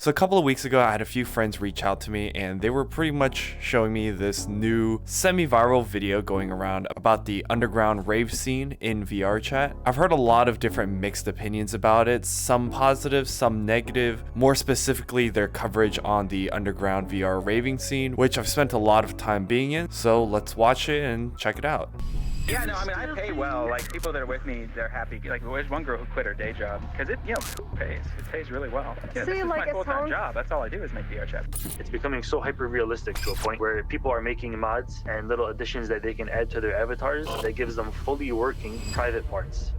So a couple of weeks ago, I had a few friends reach out to me and they were pretty much showing me this new semi-viral video going around about the underground rave scene in VRChat. I've heard a lot of different mixed opinions about it, some positive, some negative, more specifically their coverage on the underground VR raving scene, which I've spent a lot of time being in. So let's watch it and check it out. Yeah, no, I mean, I pay well. Like, people that are with me, they're happy. Like, there's one girl who quit her day job because it pays. It pays really well. Yeah, this is my full-time job. That's all I do is make VR chat. It's becoming so hyper-realistic to a point where people are making mods and little additions that they can add to their avatars that gives them fully working private parts.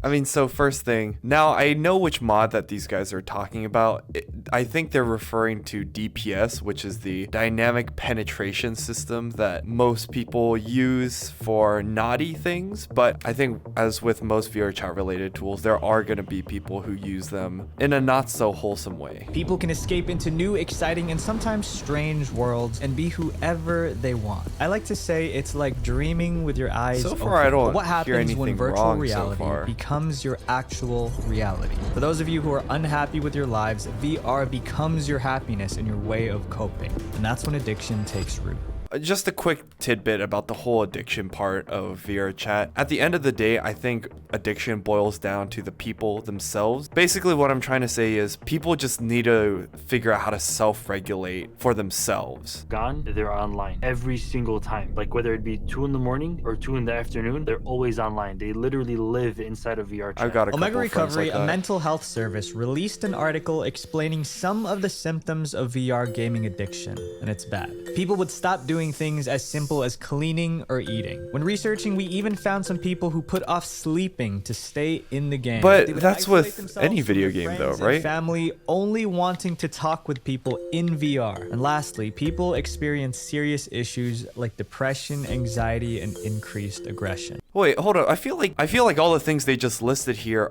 I mean, so first thing, now I know which mod that these guys are talking about. I think they're referring to DPS, which is the dynamic penetration system that most people use for naughty things. But I think as with most VRChat related tools, there are going to be people who use them in a not so wholesome way. People can escape into new, exciting, and sometimes strange worlds and be whoever they want. I like to say it's like dreaming with your eyes So far, open. I don't But what hear happens anything when virtual wrong so reality far. becomes your actual reality? For those of you who are unhappy with your lives, VR becomes your happiness and your way of coping. And that's when addiction takes root. Just a quick tidbit about the whole addiction part of VRChat. At the end of the day, I think addiction boils down to the people themselves. Basically, what I'm trying to say is people just need to figure out how to self-regulate for themselves. Gone, they're online every single time. Like whether it be 2 in the morning or 2 in the afternoon, they're always online. They literally live inside of VRChat. I've got a couple Omega of friends Recovery, like a that. mental health service, released an article explaining some of the symptoms of VR gaming addiction, and it's bad. People would stop doing things as simple as cleaning or eating. When researching, we even found some people who put off sleeping to stay in the game. But They would that's isolate with themselves any from video their game though, friends and right? Family, only wanting to talk with people in VR. And lastly, people experience serious issues like depression, anxiety, and increased aggression. Wait, hold on. I feel like all the things they just listed here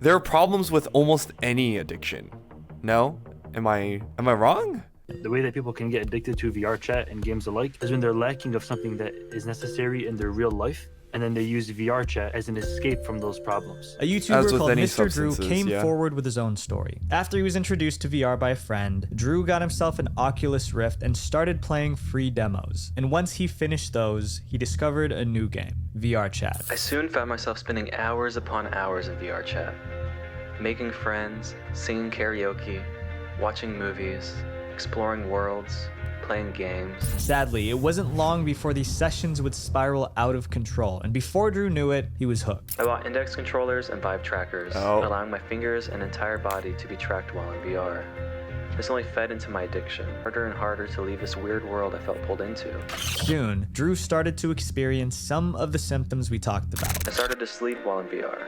there are problems with almost any addiction. No? Am I wrong? The way that people can get addicted to VR chat and games alike is when they're lacking of something that is necessary in their real life, and then they use VR chat as an escape from those problems. A As YouTuber with called any Mr. Drew substances, came yeah. forward with his own story. After he was introduced to VR by a friend, Drew got himself an Oculus Rift and started playing free demos. And once he finished those, he discovered a new game, VR Chat. I soon found myself spending hours upon hours in VR chat, making friends, singing karaoke, watching movies, exploring worlds, playing games. Sadly, it wasn't long before these sessions would spiral out of control, and before Drew knew it, he was hooked. I bought index controllers and Vive trackers, Oh. allowing my fingers and entire body to be tracked while in VR. This only fed into my addiction, harder and harder to leave this weird world I felt pulled into. Soon, Drew started to experience some of the symptoms we talked about. I started to sleep while in VR,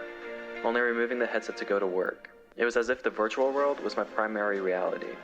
only removing the headset to go to work. It was as if the virtual world was my primary reality.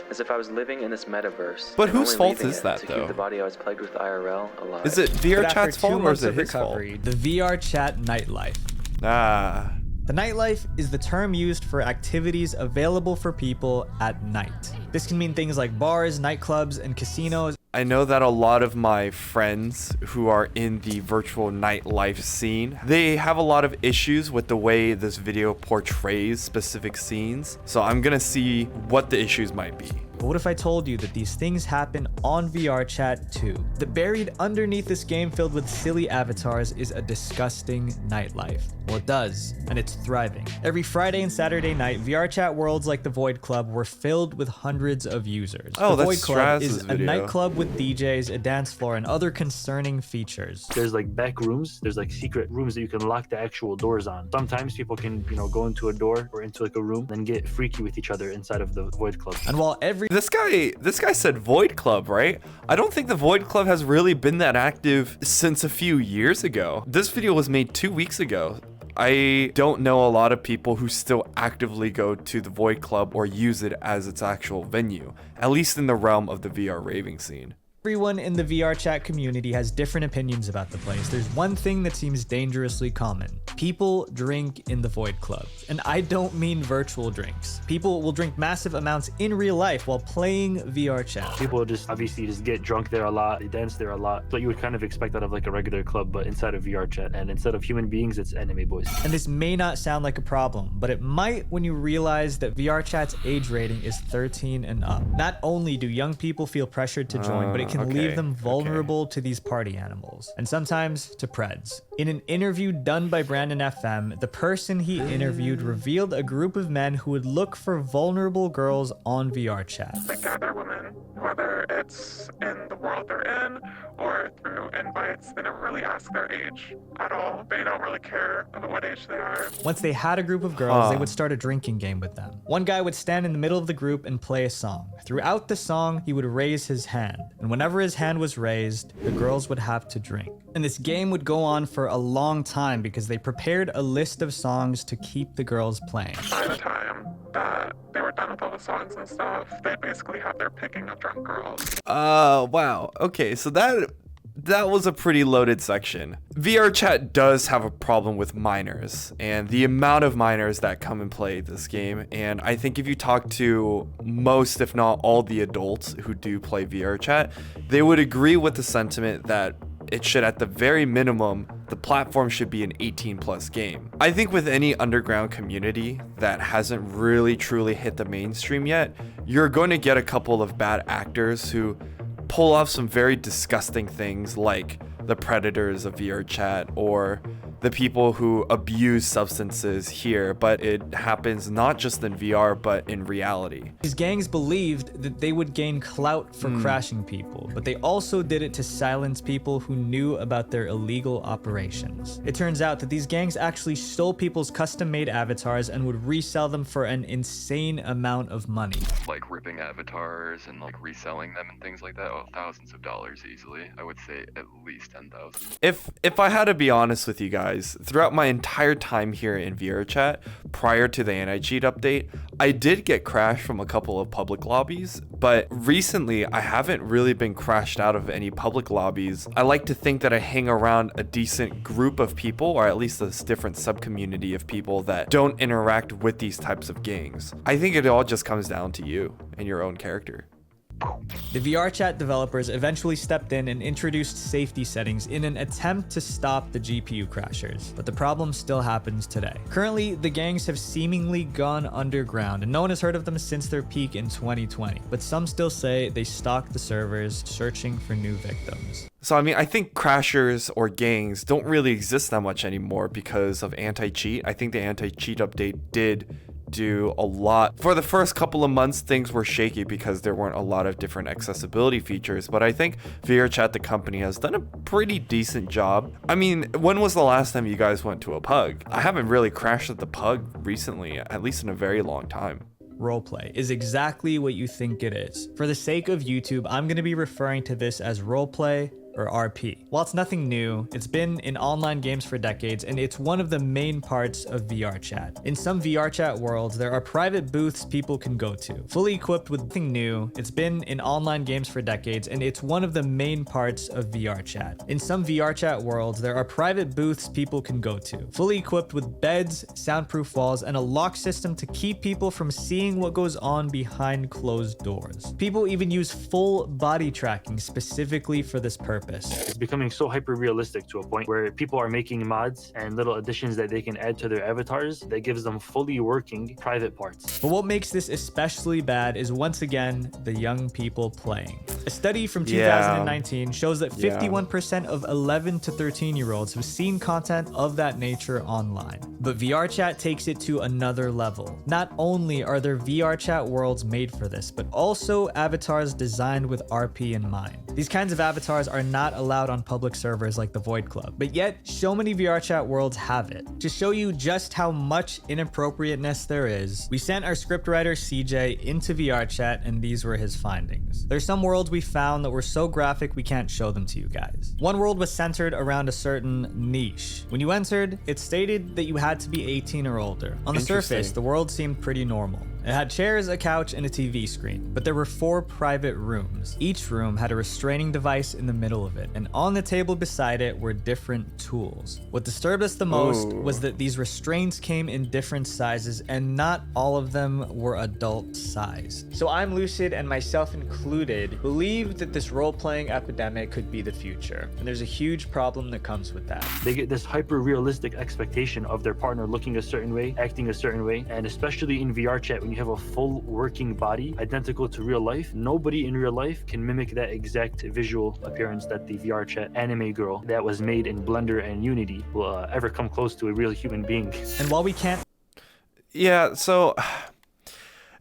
As if I was living in this metaverse. But and whose only fault leaving is it that, to though? keep the body I was plagued with IRL alive. Is it But VRChat's after 2 fault or months is it of his fault? recovery, the VR Chat nightlife. Ah. The nightlife is the term used for activities available for people at night. This can mean things like bars, nightclubs, and casinos. I know that a lot of my friends who are in the virtual nightlife scene, they have a lot of issues with the way this video portrays specific scenes. So I'm gonna see what the issues might be. But what if I told you that these things happen on VR Chat too? That buried underneath this game filled with silly avatars is a disgusting nightlife. Well, it does, and it's thriving. Every Friday and Saturday night, VR Chat worlds like the Void Club were filled with hundreds of users. Oh, the that's Void Club is Straz's a video. nightclub with DJs, a dance floor, and other concerning features. There's like back rooms, there's like secret rooms that you can lock the actual doors on. Sometimes people can, go into a door or into like a room and get freaky with each other inside of the Void Club. And while every This guy said Void Club, right? I don't think the Void Club has really been that active since a few years ago. This video was made 2 weeks ago. I don't know a lot of people who still actively go to the Void Club or use it as its actual venue, at least in the realm of the VR raving scene. Everyone in the VRChat community has different opinions about the place. There's one thing that seems dangerously common. People drink in the Void Club. And I don't mean virtual drinks. People will drink massive amounts in real life while playing VRChat. People just obviously just get drunk there a lot. They dance there a lot. So you would kind of expect out of like a regular club, but inside of VRChat. And instead of human beings, it's anime boys. And this may not sound like a problem, but it might when you realize that VRChat's age rating is 13 and up. Not only do young people feel pressured to join, but it can leave them vulnerable to these party animals, and sometimes to preds. In an interview done by Brandon FM, the person he interviewed revealed a group of men who would look for vulnerable girls on VRChat. They gather women, whether it's in the world they're in or through invites. They never really ask their age at all. They don't really care about what age they are. Once they had a group of girls, they would start a drinking game with them. One guy would stand in the middle of the group and play a song. Throughout the song, he would raise his hand, and whenever his hand was raised, the girls would have to drink. And this game would go on for a long time because they prepared a list of songs to keep the girls playing. By the time that they were done with all the songs and stuff, they basically had their picking of drunk girls. Wow. Okay, so that was a pretty loaded section. VRChat does have a problem with minors and the amount of minors that come and play this game. And I think if you talk to most, if not all, the adults who do play VRChat, they would agree with the sentiment that it should, at the very minimum, the platform should be an 18+ game. I think with any underground community that hasn't really truly hit the mainstream yet, you're going to get a couple of bad actors who pull off some very disgusting things, like the predators of VRChat or the people who abuse substances here, but it happens not just in VR, but in reality. These gangs believed that they would gain clout for crashing people, but they also did it to silence people who knew about their illegal operations. It turns out that these gangs actually stole people's custom-made avatars and would resell them for an insane amount of money. Like ripping avatars and like reselling them and things like that. Oh, thousands of dollars easily. I would say at least 10,000. If I had to be honest with you guys, throughout my entire time here in VRChat, prior to the anti-cheat update, I did get crashed from a couple of public lobbies, but recently I haven't really been crashed out of any public lobbies. I like to think that I hang around a decent group of people, or at least a different sub-community of people that don't interact with these types of gangs. I think it all just comes down to you and your own character. The VRChat developers eventually stepped in and introduced safety settings in an attempt to stop the GPU crashers, but the problem still happens today. Currently, the gangs have seemingly gone underground, and no one has heard of them since their peak in 2020, but some still say they stalk the servers searching for new victims. So, I mean, I think crashers or gangs don't really exist that much anymore because of anti-cheat. I think the anti-cheat update did do a lot. For the first couple of months, things were shaky because there weren't a lot of different accessibility features, but I think VRChat, the company, has done a pretty decent job. I mean, when was the last time you guys went to a pug? I haven't really crashed at the pug recently, at least in a very long time. Roleplay is exactly what you think it is. For the sake of YouTube, I'm going to be referring to this as roleplay, or RP. While it's nothing new, it's been in online games for decades, and it's one of the main parts of VRChat. In some VRChat worlds, there are private booths people can go to. Fully equipped with nothing new, it's been in online games for decades, and it's one of the main parts of VRChat. In some VRChat worlds, there are private booths people can go to. Fully equipped with beds, soundproof walls, and a lock system to keep people from seeing what goes on behind closed doors. People even use full body tracking specifically for this purpose. It's becoming so hyper-realistic to a point where people are making mods and little additions that they can add to their avatars that gives them fully working private parts. But what makes this especially bad is, once again, the young people playing. A study from 2019 shows that 51% of 11 to 13-year-olds have seen content of that nature online. But VRChat takes it to another level. Not only are there VRChat worlds made for this, but also avatars designed with RP in mind. These kinds of avatars are not allowed on public servers like the Void Club, but yet so many VRChat worlds have it. To show you just how much inappropriateness there is, we sent our scriptwriter CJ into VRChat, and these were his findings. There's some worlds we found that were so graphic we can't show them to you guys. One world was centered around a certain niche. When you entered, it stated that you had to be 18 or older. On the surface, the world seemed pretty normal. It had chairs, a couch, and a TV screen, but there were 4 private rooms. Each room had a restraining device in the middle of it, and on the table beside it were different tools. What disturbed us the most was that these restraints came in different sizes, and not all of them were adult size. So I'm lucid, and myself included, believe that this role-playing epidemic could be the future, and there's a huge problem that comes with that. They get this hyper-realistic expectation of their partner looking a certain way, acting a certain way, and especially in VR chat, when you have a full working body identical to real life, nobody in real life can mimic that exact visual appearance that the VR chat anime girl that was made in Blender and Unity will ever come close to a real human being. And while we can't... Yeah, so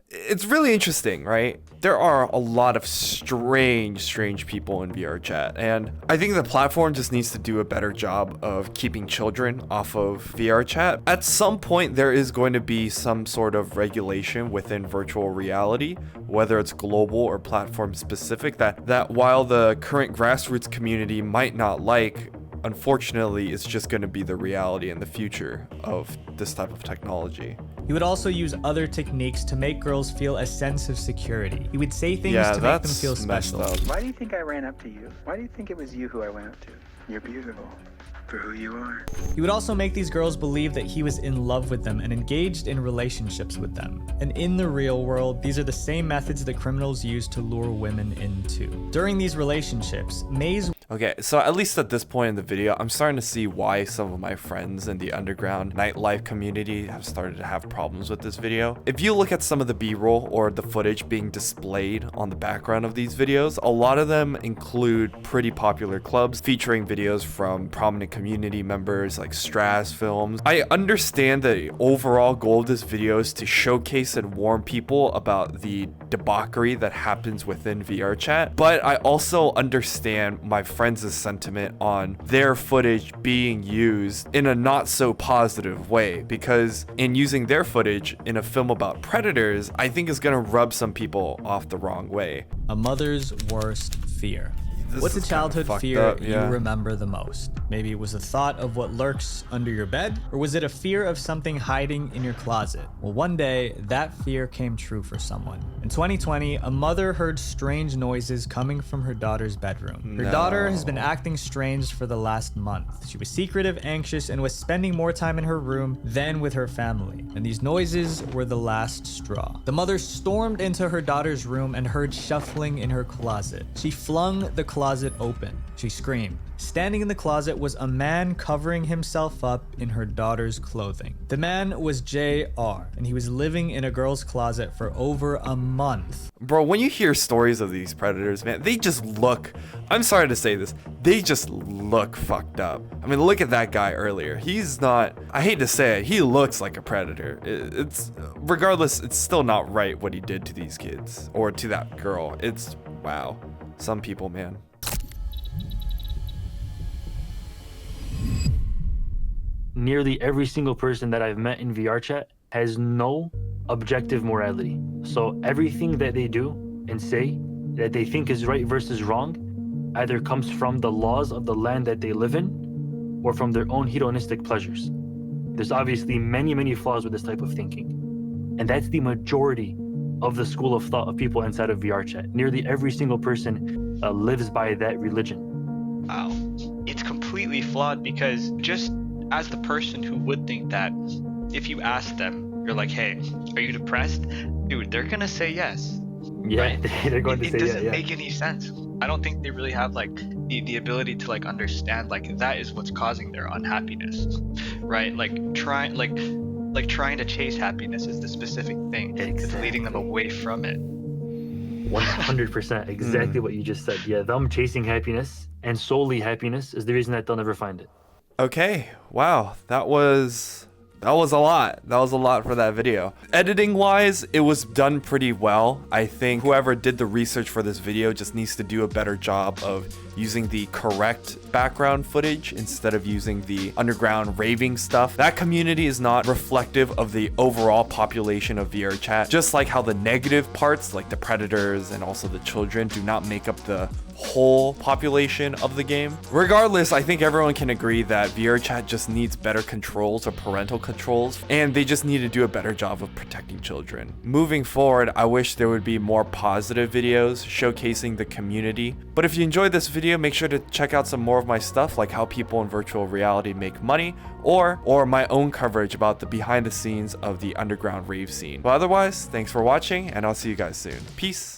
it's really interesting, right? There are a lot of strange people in VR chat, and I think the platform just needs to do a better job of keeping children off of VR chat. At some point, there is going to be some sort of regulation within virtual reality, whether it's global or platform specific, that while the current grassroots community might not like, unfortunately, it's just going to be the reality in the future of this type of technology. He would also use other techniques to make girls feel a sense of security. He would say things to make them feel special. Why do you think I ran up to you? Why do you think it was you who I went up to? You're beautiful for who you are. He would also make these girls believe that he was in love with them and engaged in relationships with them. And in the real world, these are the same methods that criminals use to lure women into. During these relationships, Maze... Okay, so at least at this point in the video, I'm starting to see why some of my friends in the underground nightlife community have started to have problems with this video. If you look at some of the B-roll or the footage being displayed on the background of these videos, a lot of them include pretty popular clubs featuring videos from prominent community members like Strass Films. I understand the overall goal of this video is to showcase and warn people about the debauchery that happens within VR chat, but I also understand my friends' sentiment on their footage being used in a not so positive way, because in using their footage in a film about predators, I think is going to rub some people off the wrong way. A mother's worst fear. This What's a is childhood kinda fear fucked up, yeah. you remember the most? Maybe it was a thought of what lurks under your bed, or was it a fear of something hiding in your closet? Well, one day, that fear came true for someone. In 2020, a mother heard strange noises coming from her daughter's bedroom. Her daughter has been acting strange for the last month. She was secretive, anxious, and was spending more time in her room than with her family. And these noises were the last straw. The mother stormed into her daughter's room and heard shuffling in her closet. She flung the closet open. She screamed. Standing in the closet was a man covering himself up in her daughter's clothing. The man was JR, and he was living in a girl's closet for over a month. Bro, when you hear stories of these predators, man, they just look, I'm sorry to say this, they just look fucked up. I mean, look at that guy earlier. He's not, I hate to say it, he looks like a predator. It's, regardless, it's still not right what he did to these kids, or to that girl. It's, wow. Some people, man. Nearly every single person that I've met in VR chat has no objective morality. So everything that they do and say that they think is right versus wrong either comes from the laws of the land that they live in or from their own hedonistic pleasures. There's obviously many flaws with this type of thinking. And that's the majority of the school of thought of people inside of VR chat. Nearly every single person lives by that religion. Wow. It's completely flawed, because just as the person who would think that, if you ask them, you're like, hey, are you depressed? Dude, they're gonna say yes. Yeah, right? They're going to say yeah. It doesn't make any sense. I don't think they really have like the ability to like understand like that is what's causing their unhappiness, right? Like trying to chase happiness is the specific thing that's leading them away from it. 100%, exactly what you just said. Yeah, them chasing happiness and solely happiness is the reason that they'll never find it. Okay, wow, that was a lot. That was a lot for that video. Editing wise, it was done pretty well. I think whoever did the research for this video just needs to do a better job of using the correct background footage instead of using the underground raving stuff. That community is not reflective of the overall population of VR chat, just like how the negative parts like the predators and also the children do not make up the whole population of the game. Regardless, I think everyone can agree that VRChat just needs better controls or parental controls, and they just need to do a better job of protecting children. Moving forward, I wish there would be more positive videos showcasing the community. But if you enjoyed this video, make sure to check out some more of my stuff, like how people in virtual reality make money, or my own coverage about the behind the scenes of the underground rave scene. But otherwise, thanks for watching, and I'll see you guys soon. Peace.